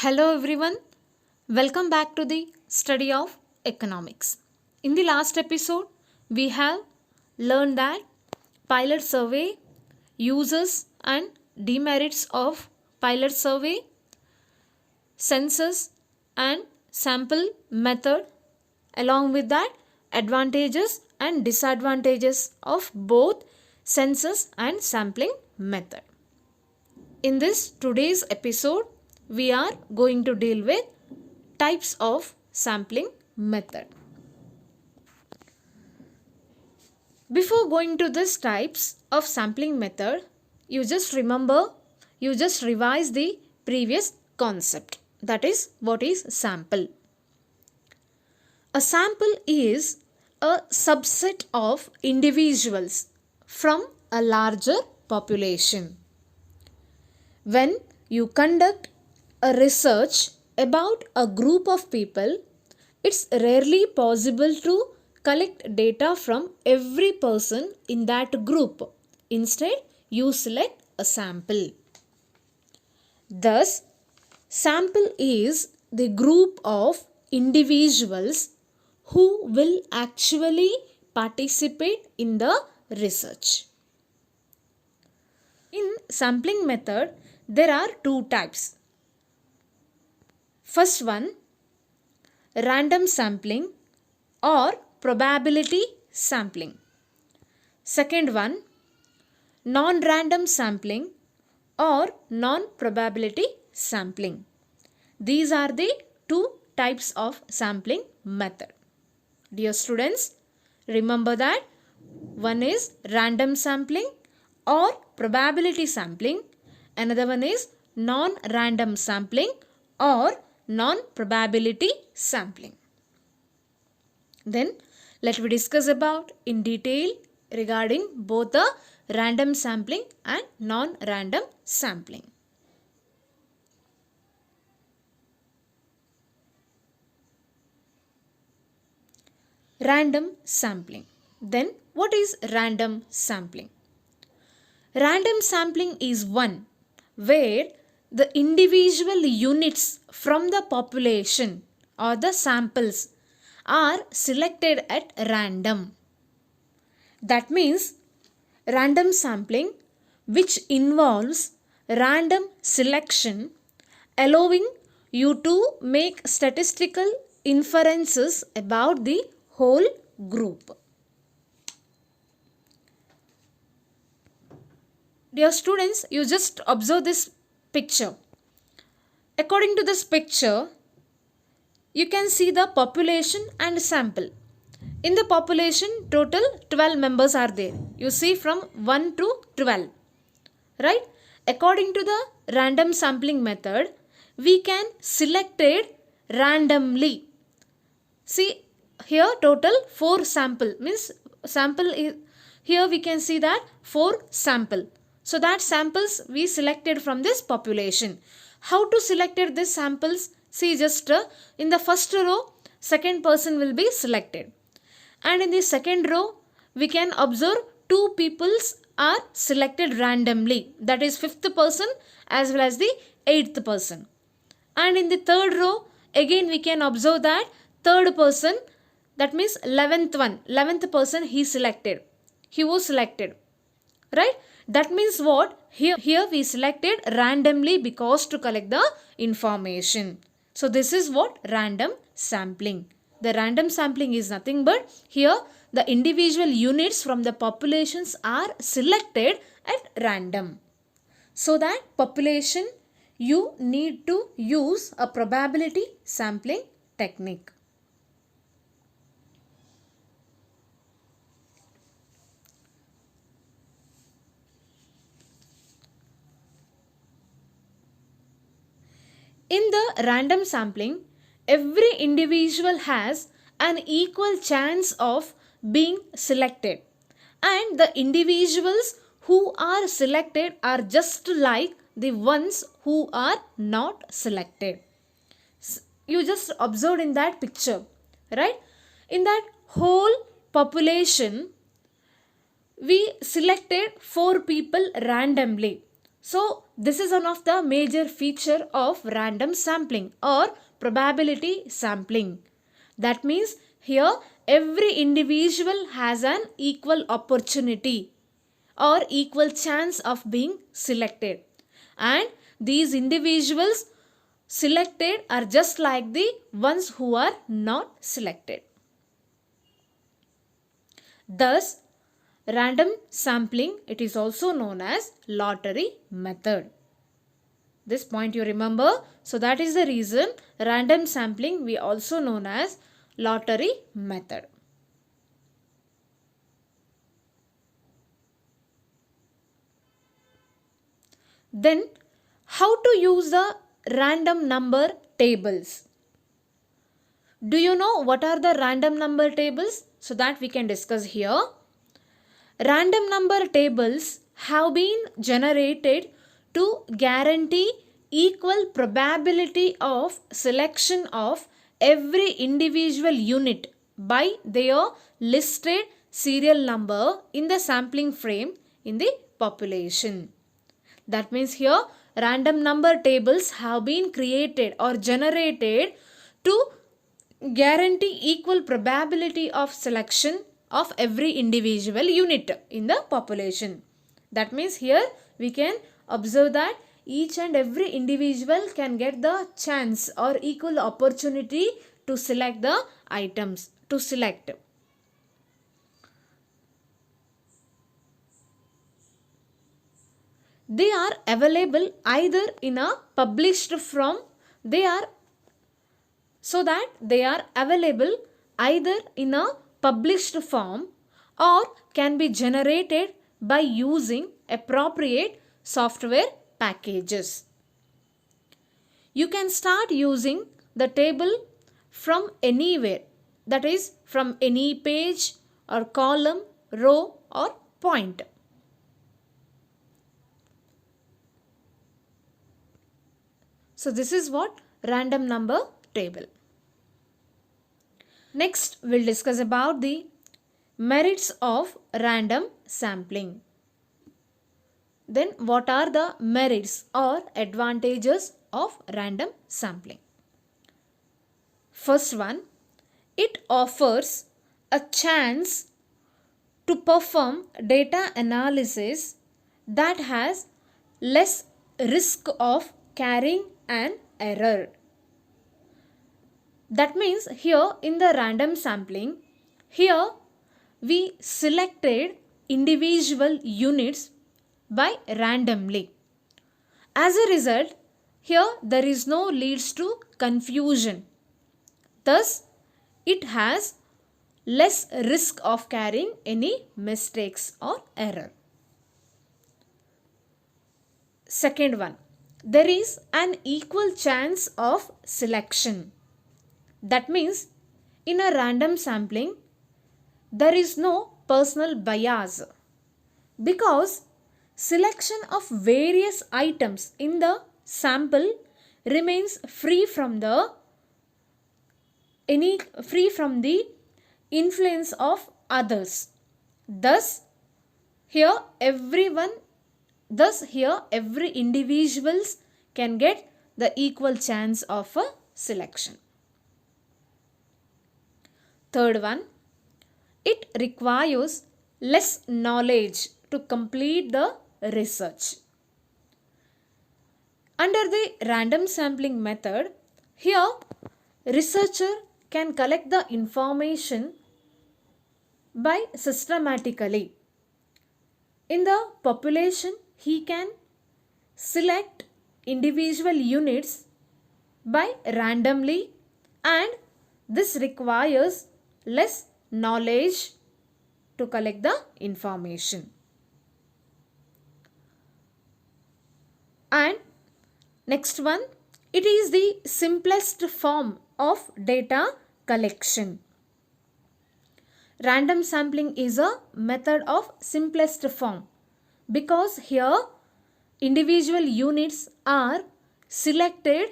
Hello everyone, welcome back to the study of economics. In the last episode, we have learned that pilot survey, uses and demerits of pilot survey, census and sample method, along with that advantages and disadvantages of both census and sampling method. In this today's episode, we are going to deal with types of sampling method. Before going to these types of sampling method, you just revise the previous concept. That is, what is sample? A sample is a subset of individuals from a larger population. When you conduct a research about a group of people, it's rarely possible to collect data from every person in that group. Instead, you select a sample. Thus, sample is the group of individuals who will actually participate in the research. In sampling method, there are two types. First one, random sampling or probability sampling. Second one, non-random sampling or non-probability sampling. These are the two types of sampling method. Dear students, remember that one is random sampling or probability sampling. Another one is non-random sampling or non-probability sampling. Then let me discuss about in detail regarding both the random sampling and non-random sampling. Random sampling. Then what is random sampling? Random sampling is one where the individual units from the population or the samples are selected at random. That means random sampling, which involves random selection, allowing you to make statistical inferences about the whole group. Dear students, you just observe this picture. According to this picture, you can see the population and sample. In the population, total 12 members are there. You see from 1 to 12. Right? According to the random sampling method, we can select it randomly. See, here total 4 sample. Means sample is, here we can see that 4 sample. So that samples we selected from this population. How to selected these samples? See, just in the first row, second person will be selected. And in the second row, we can observe 2 peoples are selected randomly. That is 5th person as well as the 8th person. And in the third row, again we can observe that third person, that means 11th person he selected. He was selected. Right? That means what? Here we selected randomly because to collect the information. So this is what random sampling. The random sampling is nothing but here the individual units from the populations are selected at random. So that population you need to use a probability sampling technique. In the random sampling, every individual has an equal chance of being selected, and the individuals who are selected are just like the ones who are not selected. You just observed in that picture, right? In that whole population, we selected 4 people randomly. So this is one of the major feature of random sampling or probability sampling. That means here every individual has an equal opportunity or equal chance of being selected, and these individuals selected are just like the ones who are not selected. Thus, random sampling, it is also known as lottery method. This point you remember. So that is the reason random sampling we also known as lottery method. Then how to use the random number tables? Do you know what are the random number tables? So that we can discuss here. Random number tables have been generated to guarantee equal probability of selection of every individual unit by their listed serial number in the sampling frame in the population. That means here random number tables have been created or generated to guarantee equal probability of selection of every individual unit in the population. That means here we can observe that each and every individual can get the chance or equal opportunity to select the items to select. They are available either in a published form, they are available either in a published form or can be generated by using appropriate software packages. You can start using the table from anywhere, that is from any page or column, row or point. So this is what random number table. Next we'll discuss about the merits of random sampling. Then what are the merits or advantages of random sampling? First one, it offers a chance to perform data analysis that has less risk of carrying an error. That means here in the random sampling, here we selected individual units by randomly. As a result, here there is no leads to confusion. Thus, it has less risk of carrying any mistakes or error. Second one, there is an equal chance of selection. That means in a random sampling, there is no personal bias because selection of various items in the sample remains free from the influence of others. Thus here every individuals can get the equal chance of a selection. Third one, it requires less knowledge to complete the research. Under the random sampling method, here researcher can collect the information by systematically. In the population, he can select individual units by randomly, and this requires less knowledge to collect the information. And next one, it is the simplest form of data collection. Random sampling is a method of simplest form because here individual units are selected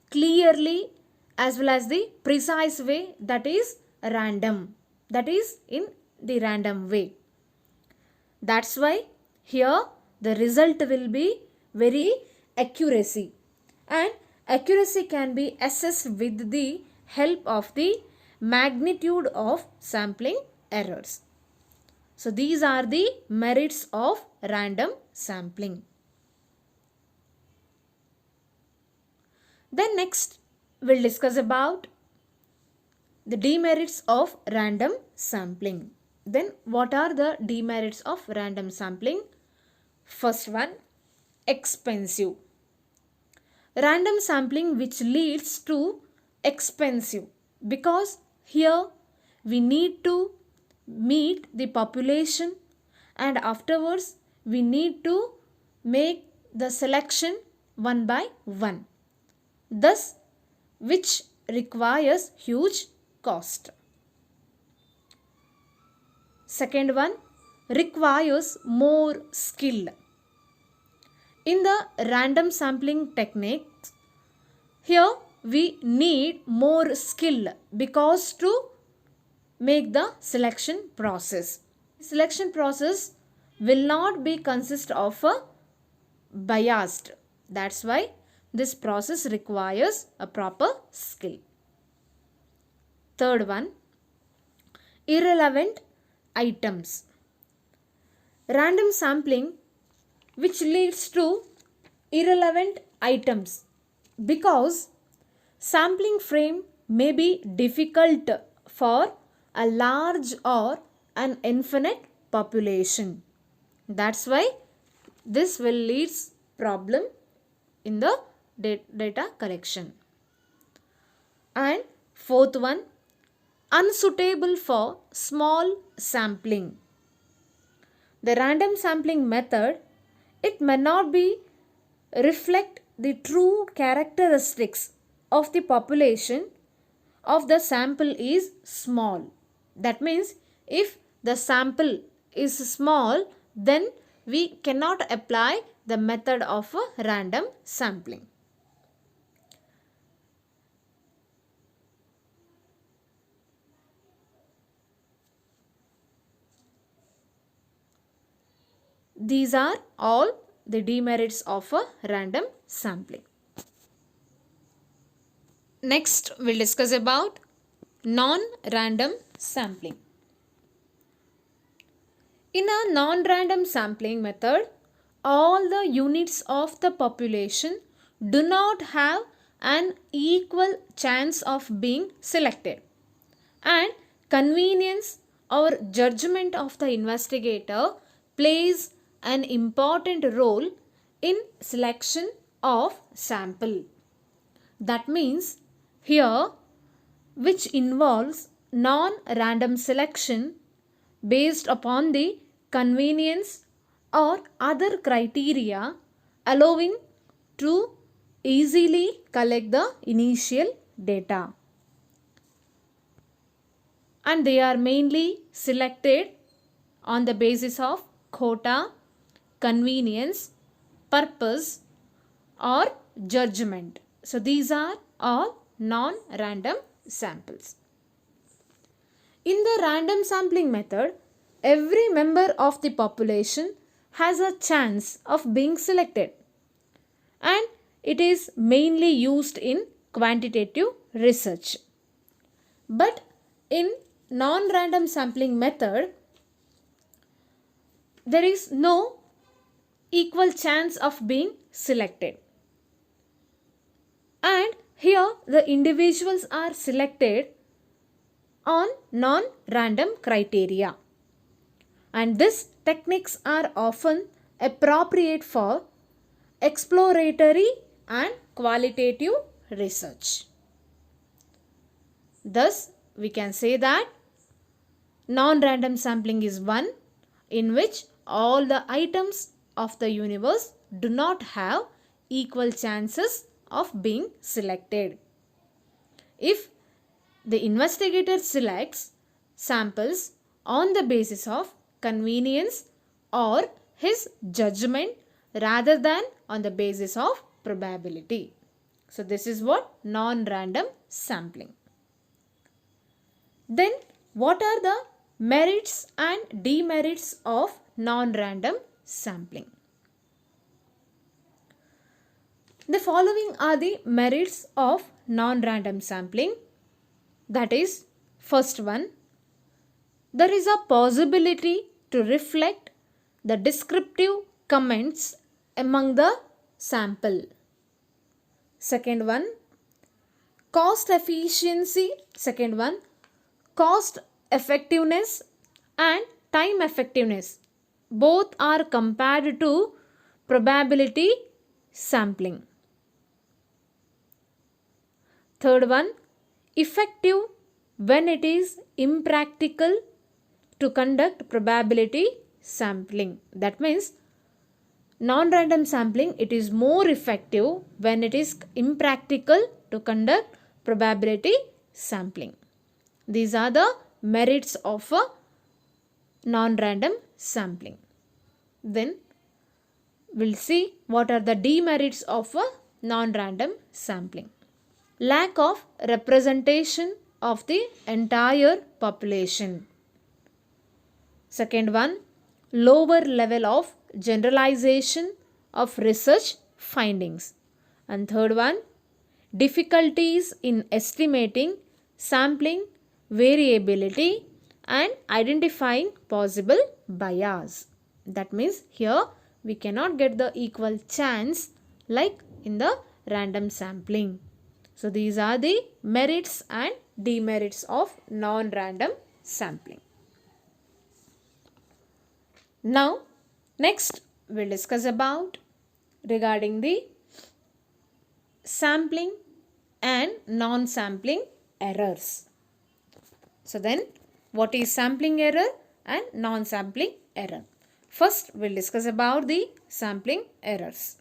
clearly as well as the precise way, that is random, that is in the random way. That's why here the result will be very accuracy, and accuracy can be assessed with the help of the magnitude of sampling errors. So these are the merits of random sampling. Then next we'll discuss about the demerits of random sampling. Then what are the demerits of random sampling? First one, expensive. Random sampling which leads to expensive, because here we need to meet the population and afterwards we need to make the selection one by one, thus which requires huge cost. Second one, requires more skill. In the random sampling techniques, here we need more skill because to make the selection process. Selection process will not be consist of a biased. That's why this process requires a proper skill. Third one, irrelevant items. Random sampling which leads to irrelevant items, because sampling frame may be difficult for a large or an infinite population. That's why this will lead problem in the data collection. And fourth one, unsuitable for small sampling. The random sampling method, it may not be reflect the true characteristics of the population of the sample is small. That means if the sample is small, then we cannot apply the method of a random sampling. These are all the demerits of a random sampling. Next, we'll discuss about non-random sampling. In a non-random sampling method, all the units of the population do not have an equal chance of being selected, and convenience or judgment of the investigator plays an important role in selection of sample. That means here, which involves non-random selection based upon the convenience or other criteria allowing to easily collect the initial data. And they are mainly selected on the basis of quota, convenience, purpose or judgment. So these are all non-random samples. In the random sampling method, every member of the population has a chance of being selected, and it is mainly used in quantitative research. But in non-random sampling method, there is no equal chance of being selected, and here the individuals are selected on non-random criteria, and these techniques are often appropriate for exploratory and qualitative research. Thus, we can say that non-random sampling is one in which all the items of the universe do not have equal chances of being selected. If the investigator selects samples on the basis of convenience or his judgment rather than on the basis of probability. So this is what non-random sampling. Then what are the merits and demerits of non-random sampling? The following are the merits of non-random sampling. That is, first one, there is a possibility to reflect the descriptive comments among the sample. Second one, cost efficiency. Second one, cost effectiveness and time effectiveness. Both are compared to probability sampling. Third one, effective when it is impractical to conduct probability sampling. That means non-random sampling, it is more effective when it is impractical to conduct probability sampling. These are the merits of a non-random sampling. Then we'll see what are the demerits of a non-random sampling. Lack of representation of the entire population. Second one, lower level of generalization of research findings. And third one, difficulties in estimating sampling variability and identifying possible bias. That means here we cannot get the equal chance like in the random sampling. So these are the merits and demerits of non-random sampling. Now next we'll discuss about regarding the sampling and non-sampling errors. So then what is sampling error and non-sampling error? First we'll discuss about the sampling errors.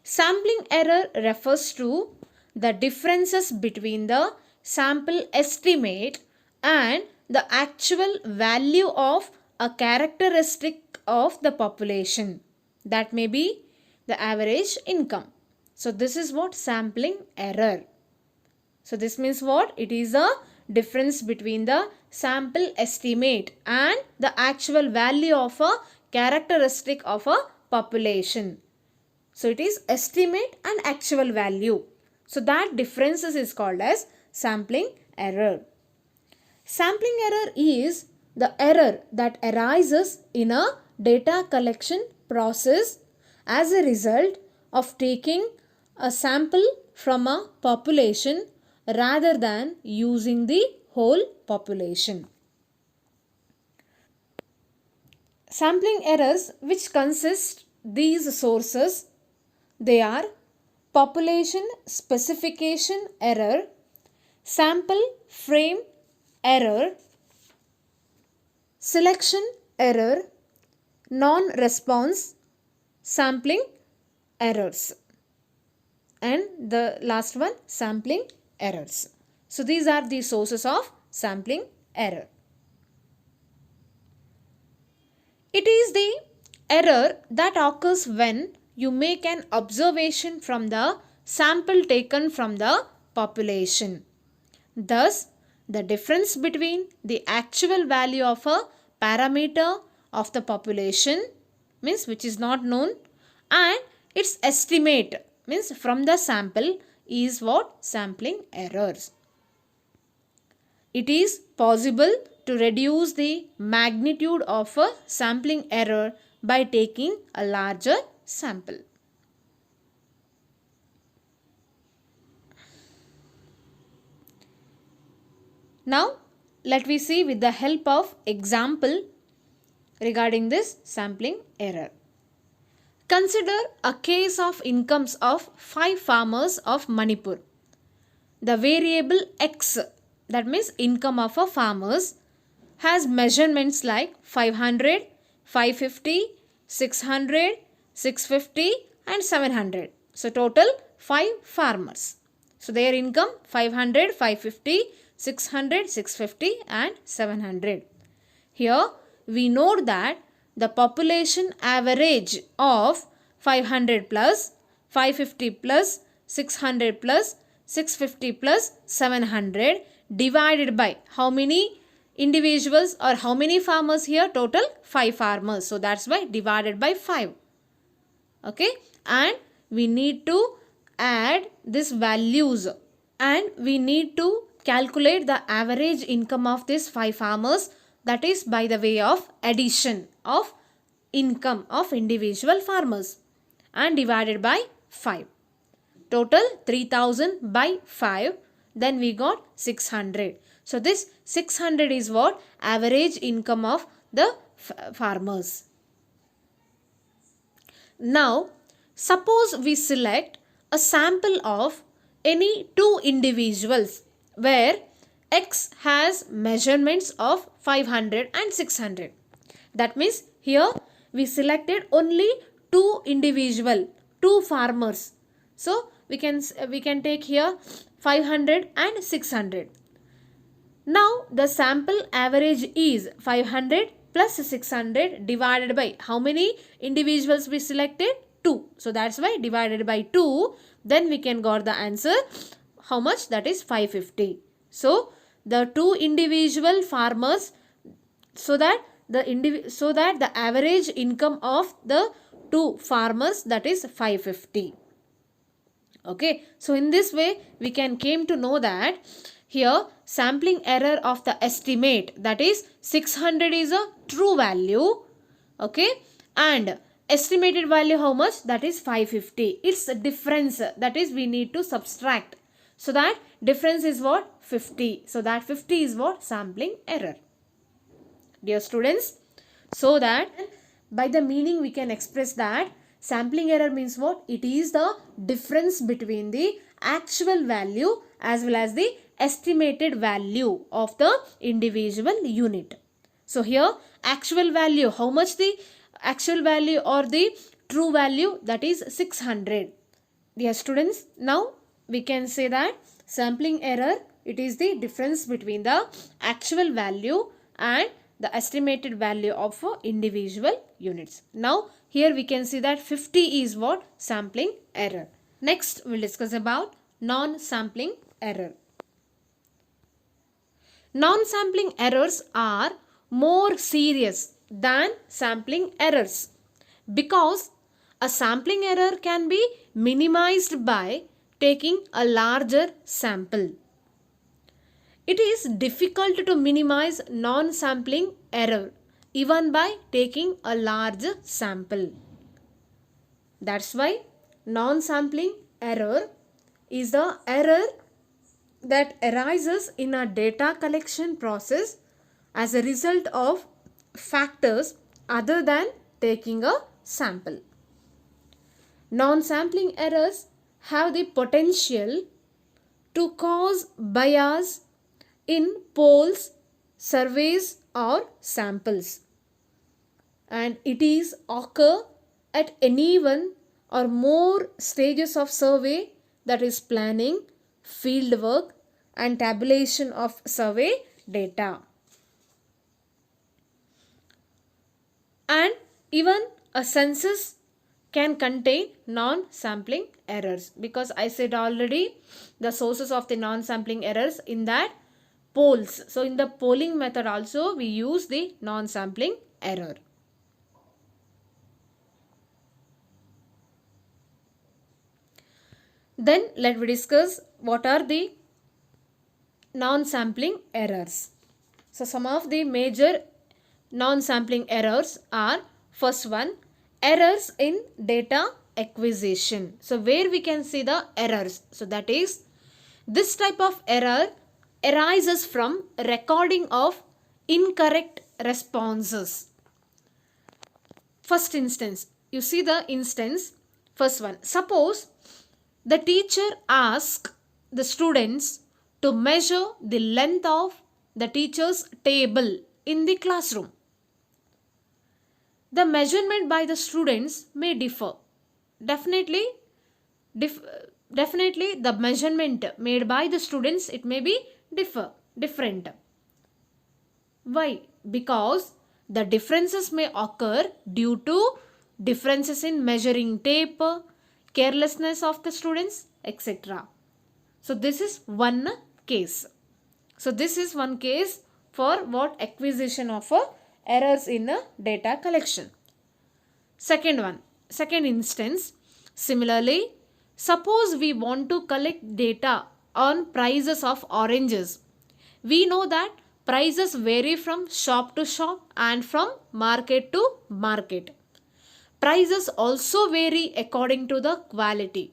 Sampling error refers to the differences between the sample estimate and the actual value of a characteristic of the population. That may be the average income. So this is what sampling error. So this means what? It is a difference between the sample estimate and the actual value of a characteristic of a population. So it is estimate and actual value. So that difference is called as sampling error. Sampling error is the error that arises in a data collection process as a result of taking a sample from a population rather than using the whole population. Sampling errors which consist these sources, they are population specification error, sample frame error, selection error, non-response sampling errors, and the last one, sampling errors. So these are the sources of sampling error. It is the error that occurs when you make an observation from the sample taken from the population. Thus, the difference between the actual value of a parameter of the population, means which is not known, and its estimate, means from the sample, is what? Sampling errors. It is possible to reduce the magnitude of a sampling error by taking a larger sample. Now, let me see with the help of example regarding this sampling error. Consider a case of incomes of 5 farmers of Manipur. The variable X, that means income of a farmers, has measurements like 500, 550, 600, 650 and 700. So total 5 farmers. So their income 500, 550, 600, 650 and 700. Here we note that the population average of 500 plus, 550 plus, 600 plus, 650 plus 700 divided by how many individuals or how many farmers here? Total 5 farmers. So that's why divided by 5. Okay, and we need to add these values, and we need to calculate the average income of these 5 farmers, that is by the way of addition of income of individual farmers and divided by 5. Total 3000 by 5, then we got 600. So this 600 is what? Average income of the farmers. Now, suppose we select a sample of any two individuals where X has measurements of 500 and 600. That means here we selected only two farmers. So we can take here 500 and 600. Now the sample average is 500 plus 600 divided by how many individuals we selected? 2. So that's why divided by 2, then we can got the answer. How much? That is 550. So the two individual farmers, so that the average income of the two farmers, that is 550. Okay, so in this way we can came to know that here sampling error of the estimate, that is 600 is a true value. Okay, and estimated value how much? That is 550. It's a difference, that is we need to subtract. So that difference is what? 50. So that 50 is what? Sampling error. Dear students, so that by the meaning we can express that sampling error means what? It is the difference between the actual value as well as the estimated value of the individual unit. So here actual value, how much the actual value or the true value? That is 600. Dear students, now we can say that sampling error, it is the difference between the actual value and the estimated value of individual units. Now here we can see that 50 is what? Sampling error. Next we'll discuss about non-sampling error. Non-sampling errors are more serious than sampling errors because a sampling error can be minimized by taking a larger sample. It is difficult to minimize non-sampling error even by taking a large sample. That's why non-sampling error is the error that arises in a data collection process as a result of factors other than taking a sample. Non-sampling errors have the potential to cause bias in polls, surveys or samples, and it is occur at any one or more stages of survey, that is planning, field work and tabulation of survey data. And even a census can contain non-sampling errors, because I said already the sources of the non-sampling errors in that polls. So in the polling method also we use the non-sampling error. Then let me discuss what are the non-sampling errors. So some of the major non-sampling errors are: first one, errors in data acquisition. So where we can see the errors. So that is, this type of error arises from recording of incorrect responses. First instance, you see the instance, first one. Suppose the teacher asks the students to measure the length of the teacher's table in the classroom. The measurement by the students may differ. Definitely the measurement made by the students, it may be different. Why? Because the differences may occur due to differences in measuring tape, carelessness of the students, etc. So this is one case. So this is one case for what? Acquisition of errors in data collection. Second one, Second instance, similarly, suppose we want to collect data on prices of oranges. We know that prices vary from shop to shop and from market to market. Prices also vary according to the quality.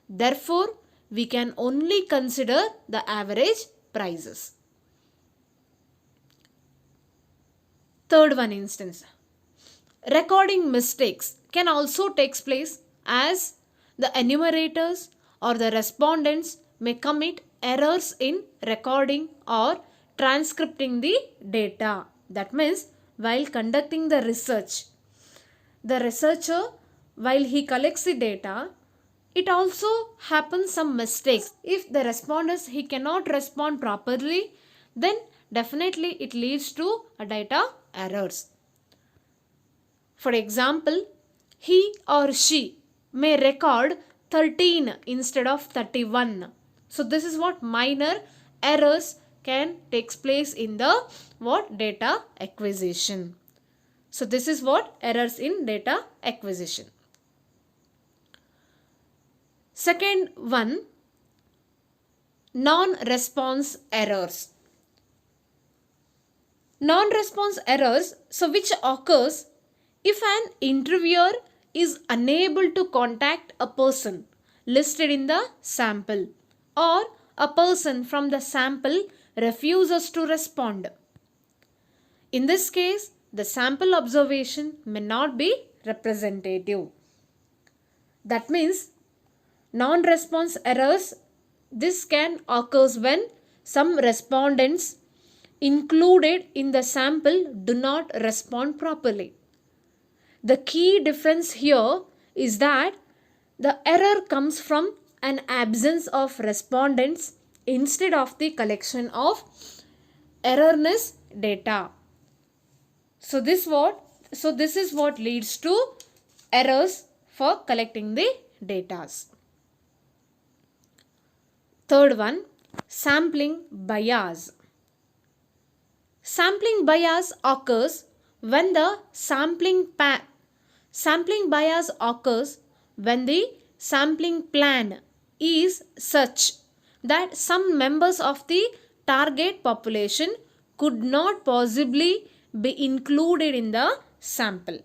Therefore, we can only consider the average prices. Third one instance. Recording mistakes can also take place as the enumerators or the respondents may commit errors in recording or transcripting the data. That means while conducting the research, the researcher, while he collects the data, it also happens some mistakes. If the respondents he cannot respond properly, then definitely it leads to a data errors. For example, he or she may record 13 instead of 31. So this is what minor errors can take place in the what data acquisition. So this is what errors in data acquisition. Second one, non-response errors. Non-response errors, so which occurs if an interviewer is unable to contact a person listed in the sample or a person from the sample refuses to respond. In this case, the sample observation may not be representative. That means non-response errors, this can occur when some respondents included in the sample do not respond properly. The key difference here is that the error comes from an absence of respondents instead of the collection of erroneous data. So this is what leads to errors for collecting the data. Third one, sampling bias. Sampling bias occurs when the sampling bias occurs when the sampling plan is such that some members of the target population could not possibly be included in the sample.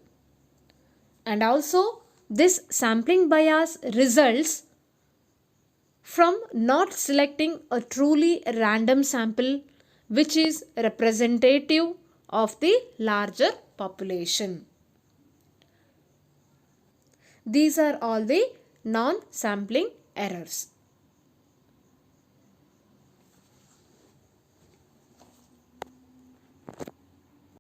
And also this sampling bias results from not selecting a truly random sample which is representative of the larger population. These are all the non-sampling errors.